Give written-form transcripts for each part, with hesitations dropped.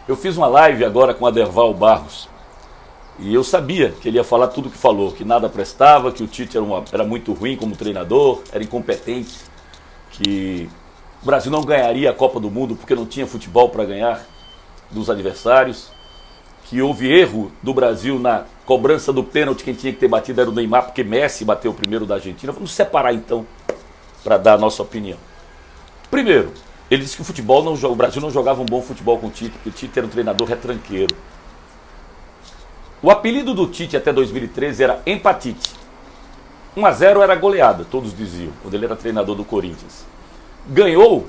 Eu fiz uma live agora com o Aderval Barros e eu sabia que ele ia falar tudo o que falou, que nada prestava, que o Tite era muito ruim como treinador, era incompetente, que o Brasil não ganharia a Copa do Mundo porque não tinha futebol para ganhar dos adversários, que houve erro do Brasil na cobrança do pênalti, quem tinha que ter batido era o Neymar, porque Messi bateu o primeiro da Argentina. Vamos separar então para dar a nossa opinião. Primeiro, ele disse que o Brasil não jogava um bom futebol com o Tite, porque o Tite era um treinador retranqueiro. O apelido do Tite até 2013 era Empatite. 1-0 era goleada, todos diziam, quando ele era treinador do Corinthians. Ganhou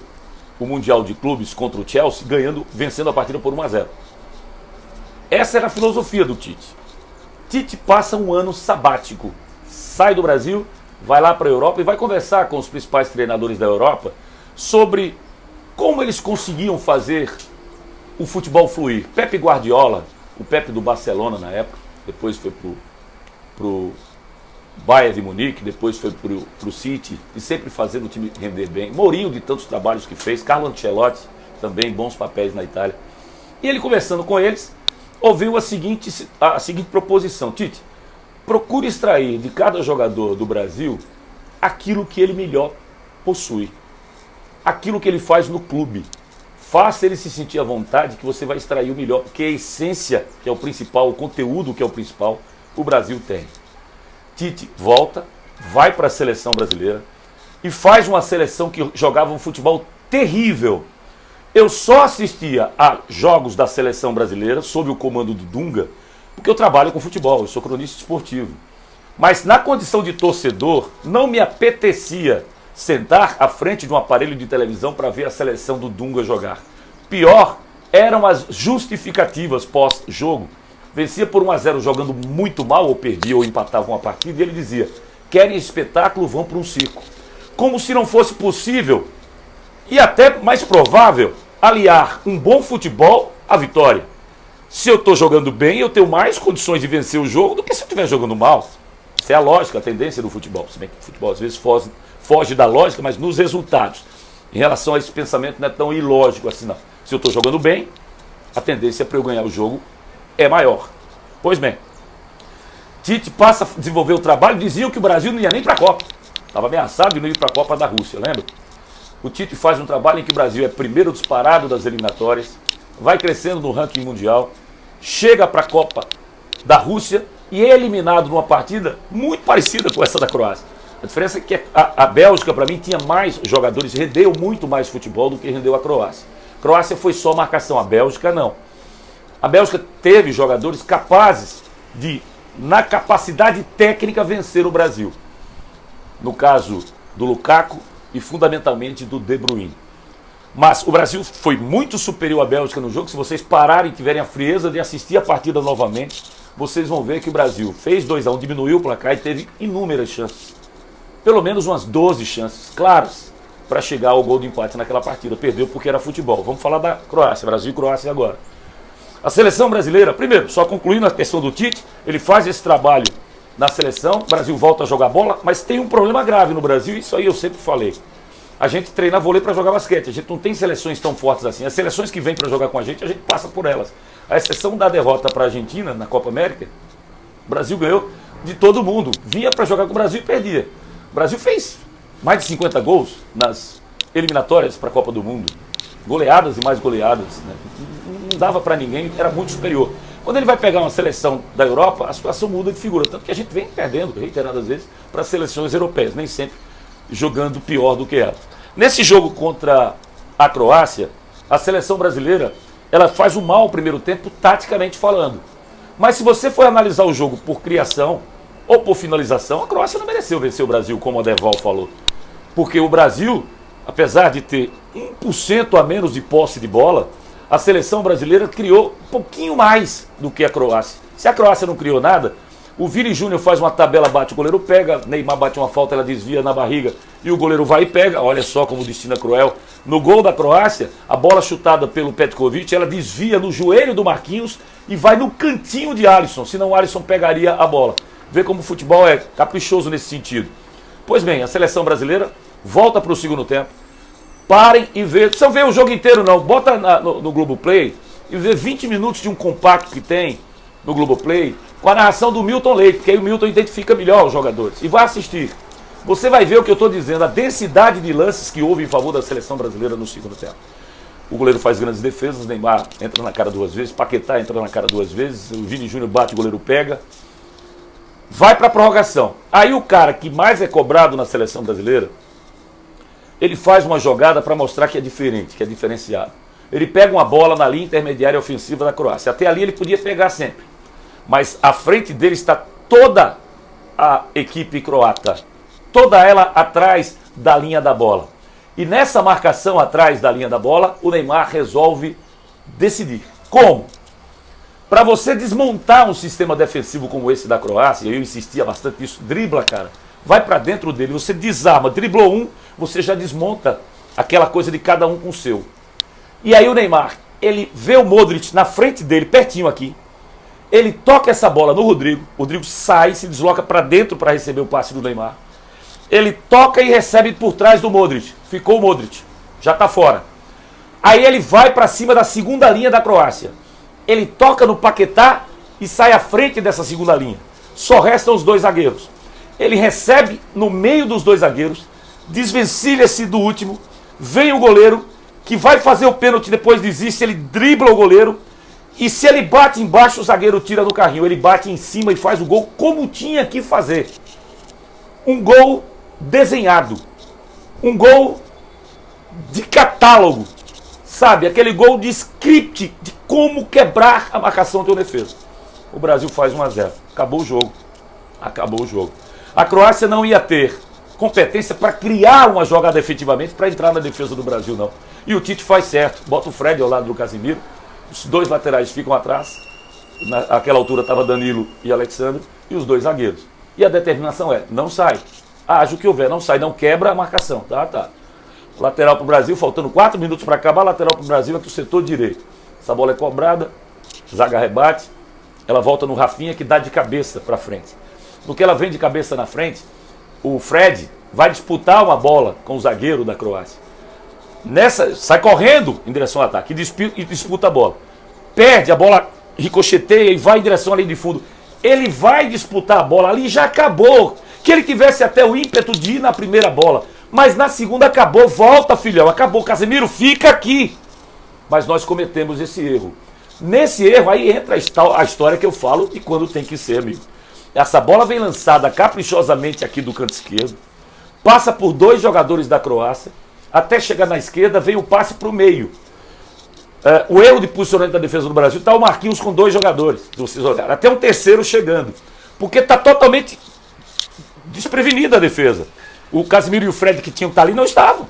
o Mundial de Clubes contra o Chelsea, vencendo a partida por 1-0. Essa era a filosofia do Tite. Tite passa um ano sabático, sai do Brasil, vai lá para a Europa e vai conversar com os principais treinadores da Europa sobre como eles conseguiam fazer o futebol fluir. Pepe Guardiola, o Pepe do Barcelona na época, depois foi pro Bayern de Munique, depois foi pro City, e sempre fazendo o time render bem. Mourinho, de tantos trabalhos que fez, Carlo Ancelotti, também bons papéis na Itália. E ele conversando com eles, ouviu a seguinte proposição: Tite, procure extrair de cada jogador do Brasil aquilo que ele melhor possui, aquilo que ele faz no clube. Faça ele se sentir à vontade, que você vai extrair o melhor, porque a essência, que é o principal, o conteúdo que é o principal, o Brasil tem. Tite volta, vai para a seleção brasileira e faz uma seleção que jogava um futebol terrível. Eu só assistia a jogos da seleção brasileira sob o comando do Dunga, porque eu trabalho com futebol, eu sou cronista esportivo. Mas na condição de torcedor, não me apetecia sentar à frente de um aparelho de televisão para ver a seleção do Dunga jogar. Pior eram as justificativas pós-jogo. Vencia por 1-0 jogando muito mal, ou perdia ou empatava uma partida, e ele dizia: querem espetáculo, vão para um circo. Como se não fosse possível, e até mais provável, aliar um bom futebol à vitória. Se eu estou jogando bem, eu tenho mais condições de vencer o jogo do que se eu estiver jogando mal. Isso é a lógica, a tendência do futebol. Se bem que o futebol às vezes foge da lógica, mas nos resultados. Em relação a esse pensamento não é tão ilógico assim não. Se eu estou jogando bem, a tendência para eu ganhar o jogo é maior. Pois bem, Tite passa a desenvolver o trabalho, diziam que o Brasil não ia nem para a Copa. Estava ameaçado de não ir para a Copa da Rússia, lembra? O Tite faz um trabalho em que o Brasil é primeiro disparado das eliminatórias, vai crescendo no ranking mundial, chega para a Copa da Rússia e é eliminado numa partida muito parecida com essa da Croácia. A diferença é que a Bélgica, para mim, tinha mais jogadores, rendeu muito mais futebol do que rendeu a Croácia. A Croácia foi só marcação, a Bélgica não. A Bélgica teve jogadores capazes de, na capacidade técnica, vencer o Brasil. No caso do Lukaku e fundamentalmente do De Bruyne. Mas o Brasil foi muito superior à Bélgica no jogo. Se vocês pararem e tiverem a frieza de assistir a partida novamente, vocês vão ver que o Brasil fez 2-1, diminuiu o placar e teve inúmeras chances. Pelo menos umas 12 chances claras para chegar ao gol de empate naquela partida. Perdeu porque era futebol. Vamos falar da Croácia, Brasil e Croácia agora. A seleção brasileira, primeiro, só concluindo a questão do Tite, ele faz esse trabalho na seleção, o Brasil volta a jogar bola, mas tem um problema grave no Brasil, isso aí eu sempre falei. A gente treina vôlei para jogar basquete, a gente não tem seleções tão fortes assim. As seleções que vêm para jogar com a gente passa por elas. A exceção da derrota para a Argentina na Copa América, o Brasil ganhou de todo mundo. Vinha para jogar com o Brasil e perdia. O Brasil fez mais de 50 gols nas eliminatórias para a Copa do Mundo. Goleadas e mais goleadas, né? Não dava para ninguém, era muito superior. Quando ele vai pegar uma seleção da Europa, a situação muda de figura. Tanto que a gente vem perdendo reiteradas vezes para as seleções europeias, nem sempre jogando pior do que elas. Nesse jogo contra a Croácia, a seleção brasileira ela faz um mal primeiro tempo, taticamente falando. Mas se você for analisar o jogo por criação ou por finalização, a Croácia não mereceu vencer o Brasil, como o Aderval falou. Porque o Brasil, apesar de ter 1% a menos de posse de bola, a seleção brasileira criou um pouquinho mais do que a Croácia. Se a Croácia não criou nada, o Vini Júnior faz uma tabela, bate, o goleiro pega, Neymar bate uma falta, ela desvia na barriga e o goleiro vai e pega. Olha só como o destino é cruel. No gol da Croácia, a bola chutada pelo Petkovic, ela desvia no joelho do Marquinhos e vai no cantinho de Alisson, senão o Alisson pegaria a bola. Vê como o futebol é caprichoso nesse sentido. Pois bem, a seleção brasileira volta para o segundo tempo. Parem e vejam. Não precisa ver o jogo inteiro não. Bota no Globoplay e ver 20 minutos de um compacto que tem no Globoplay, com a narração do Milton Leite, porque aí o Milton identifica melhor os jogadores. E vai assistir. Você vai ver o que eu estou dizendo, a densidade de lances que houve em favor da seleção brasileira no segundo tempo. O goleiro faz grandes defesas, o Neymar entra na cara 2 vezes, Paquetá entra na cara 2 vezes, o Vini Júnior bate, o goleiro pega. Vai para a prorrogação. Aí o cara que mais é cobrado na seleção brasileira, ele faz uma jogada para mostrar que é diferente, que é diferenciado. Ele pega uma bola na linha intermediária ofensiva da Croácia. Até ali ele podia pegar sempre. Mas à frente dele está toda a equipe croata. Toda ela atrás da linha da bola. E nessa marcação atrás da linha da bola, o Neymar resolve decidir. Como? Para você desmontar um sistema defensivo como esse da Croácia, eu insistia bastante nisso, dribla, cara. Vai para dentro dele, você desarma, driblou um, você já desmonta aquela coisa de cada um com o seu. E aí o Neymar, ele vê o Modric na frente dele, pertinho aqui. Ele toca essa bola no Rodrigo, o Rodrigo sai, se desloca para dentro para receber o passe do Neymar. Ele toca e recebe por trás do Modric. Ficou o Modric, já está fora. Aí ele vai para cima da segunda linha da Croácia. Ele toca no Paquetá e sai à frente dessa segunda linha. Só restam os 2 zagueiros. Ele recebe no meio dos 2 zagueiros, desvencilha-se do último, vem o goleiro, que vai fazer o pênalti, depois desiste, ele dribla o goleiro, e se ele bate embaixo, o zagueiro tira do carrinho. Ele bate em cima e faz o gol como tinha que fazer. Um gol desenhado. Um gol de catálogo. Sabe, aquele gol de script, de como quebrar a marcação do defesa. O Brasil faz 1-0. Acabou o jogo. Acabou o jogo. A Croácia não ia ter competência para criar uma jogada efetivamente para entrar na defesa do Brasil, não. E o Tite faz certo. Bota o Fred ao lado do Casemiro. Os 2 laterais ficam atrás. Naquela altura estava Danilo e Alexandre. E os 2 zagueiros. E a determinação é, não sai. Haja o que houver, não sai, não quebra a marcação. Tá. Lateral para o Brasil, faltando 4 minutos para acabar. Lateral para o Brasil aqui o setor direito. Essa bola é cobrada. Zaga rebate. Ela volta no Rafinha, que dá de cabeça para frente. No que ela vem de cabeça na frente, o Fred vai disputar uma bola com o zagueiro da Croácia. Nessa, sai correndo em direção ao ataque e disputa a bola. Perde, a bola ricocheteia e vai em direção à linha de fundo. Ele vai disputar a bola ali, já acabou. Que ele tivesse até o ímpeto de ir na primeira bola. Mas na segunda acabou, volta filhão, acabou. Casemiro, fica aqui. Mas nós cometemos esse erro. Nesse erro aí entra a história que eu falo e quando tem que ser, amigo. Essa bola vem lançada caprichosamente aqui do canto esquerdo, passa por 2 jogadores da Croácia, até chegar na esquerda, vem o passe para o meio. O erro de posicionamento da defesa do Brasil está o Marquinhos com 2 jogadores, se vocês olharem, até um terceiro chegando, porque está totalmente desprevenida a defesa. O Casemiro e o Fred que tinham que estar ali não estavam.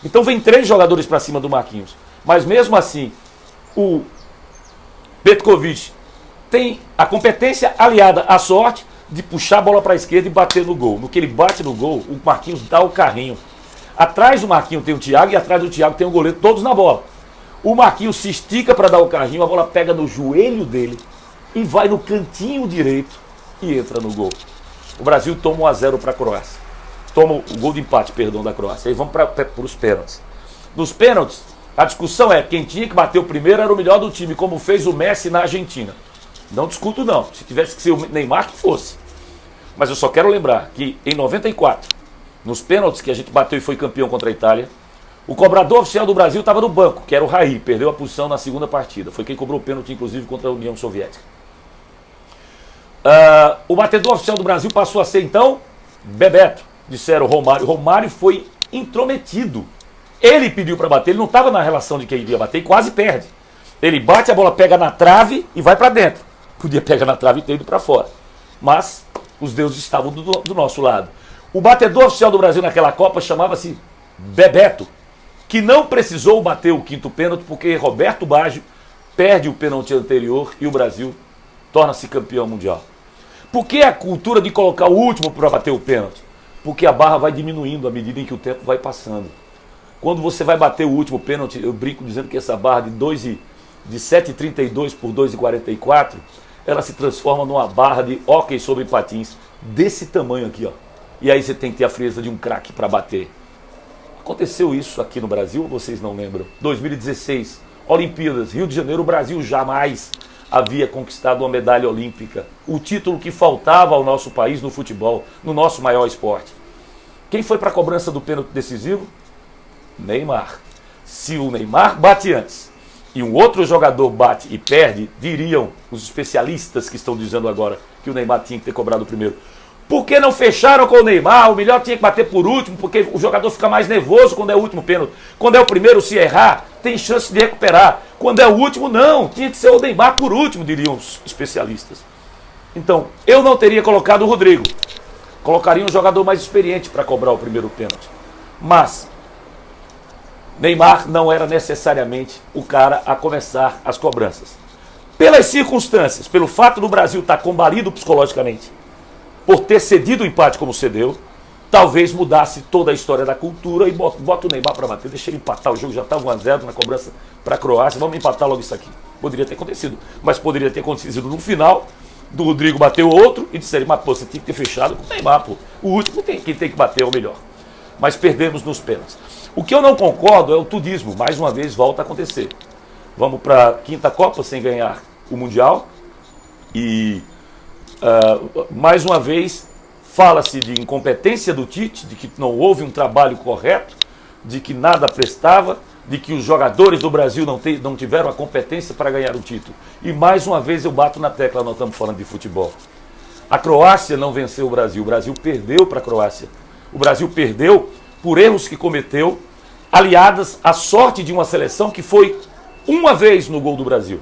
Então vem 3 jogadores para cima do Marquinhos. Mas mesmo assim, o Petkovic tem a competência aliada à sorte de puxar a bola para a esquerda e bater no gol. No que ele bate no gol, o Marquinhos dá o carrinho. Atrás do Marquinhos tem o Thiago e atrás do Thiago tem o goleiro, todos na bola. O Marquinhos se estica para dar o carrinho, a bola pega no joelho dele e vai no cantinho direito e entra no gol. O Brasil toma 1-0 para a Croácia. Toma o gol de empate, perdão, da Croácia. Aí vamos para os pênaltis. Nos pênaltis, a discussão é quem tinha que bater o primeiro era o melhor do time, como fez o Messi na Argentina. Não discuto não, se tivesse que ser o Neymar que fosse. Mas eu só quero lembrar que em 94, nos pênaltis que a gente bateu e foi campeão contra a Itália, o cobrador oficial do Brasil estava no banco, que era o Raí, perdeu a posição na segunda partida. Foi quem cobrou o pênalti, inclusive, contra a União Soviética. O batedor oficial do Brasil passou a ser, então, Bebeto. Disseram Romário. Romário foi intrometido. Ele pediu para bater, ele não estava na relação de quem iria bater e quase perde. Ele bate, a bola pega na trave e vai para dentro. Podia pegar na trave e ter ido para fora. Mas os deuses estavam do nosso lado. O batedor oficial do Brasil naquela Copa chamava-se Bebeto, que não precisou bater o 5º pênalti porque Roberto Baggio perde o pênalti anterior e o Brasil torna-se campeão mundial. Por que a cultura de colocar o último para bater o pênalti? Porque a barra vai diminuindo à medida em que o tempo vai passando. Quando você vai bater o último pênalti, eu brinco dizendo que essa barra de 7,32 por 2,44, ela se transforma numa barra de hóquei sobre patins desse tamanho aqui, ó. E aí você tem que ter a frieza de um craque para bater. Aconteceu isso aqui no Brasil, ou vocês não lembram? 2016, Olimpíadas, Rio de Janeiro, o Brasil jamais havia conquistado uma medalha olímpica. O título que faltava ao nosso país no futebol, no nosso maior esporte. Quem foi para a cobrança do pênalti decisivo? Neymar. Se o Neymar bate antes e um outro jogador bate e perde, diriam os especialistas que estão dizendo agora que o Neymar tinha que ter cobrado primeiro. Por que não fecharam com o Neymar? O melhor tinha que bater por último, porque o jogador fica mais nervoso quando é o último pênalti. Quando é o primeiro, se errar, tem chance de recuperar. Quando é o último, não. Tinha que ser o Neymar por último, diriam os especialistas. Então, eu não teria colocado o Rodrigo. Colocaria um jogador mais experiente para cobrar o primeiro pênalti. Mas Neymar não era necessariamente o cara a começar as cobranças. Pelas circunstâncias, pelo fato do Brasil estar combalido psicologicamente, por ter cedido o empate como cedeu, talvez mudasse toda a história da cultura e bota o Neymar para bater, deixa ele empatar o jogo, já estava 1-0 na cobrança para a Croácia, vamos empatar logo isso aqui. Poderia ter acontecido, mas poderia ter acontecido no final, do Rodrigo bateu outro e disseram, mas pô, você tinha que ter fechado com o Neymar, pô. O último quem tem que bater é o melhor. Mas perdemos nos pênaltis. O que eu não concordo é o tudismo, mais uma vez volta a acontecer. Vamos para a quinta Copa sem ganhar o Mundial e mais uma vez fala-se de incompetência do Tite, de que não houve um trabalho correto, de que nada prestava, de que os jogadores do Brasil não tiveram a competência para ganhar o título. E mais uma vez eu bato na tecla, nós estamos falando de futebol. A Croácia não venceu o Brasil perdeu para a Croácia. O Brasil perdeu por erros que cometeu, aliadas à sorte de uma seleção que foi uma vez no gol do Brasil.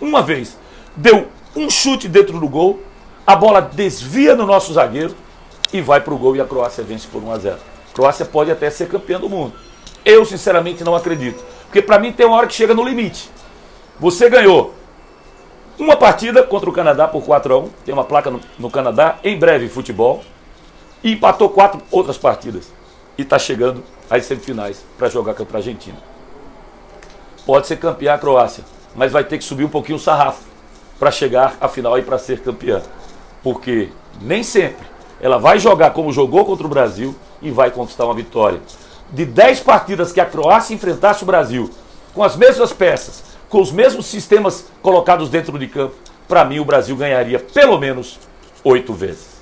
Uma vez. Deu um chute dentro do gol, a bola desvia no nosso zagueiro e vai para o gol e a Croácia vence por 1-0. A Croácia pode até ser campeã do mundo. Eu, sinceramente, não acredito. Porque para mim tem uma hora que chega no limite. Você ganhou uma partida contra o Canadá por 4-1, tem uma placa no Canadá, em breve futebol, e empatou 4 outras partidas. E está chegando às semifinais para jogar contra a Argentina. Pode ser campeã a Croácia, mas vai ter que subir um pouquinho o sarrafo para chegar à final e para ser campeã. Porque nem sempre ela vai jogar como jogou contra o Brasil e vai conquistar uma vitória. De 10 partidas que a Croácia enfrentasse o Brasil, com as mesmas peças, com os mesmos sistemas colocados dentro de campo, para mim o Brasil ganharia pelo menos 8 vezes.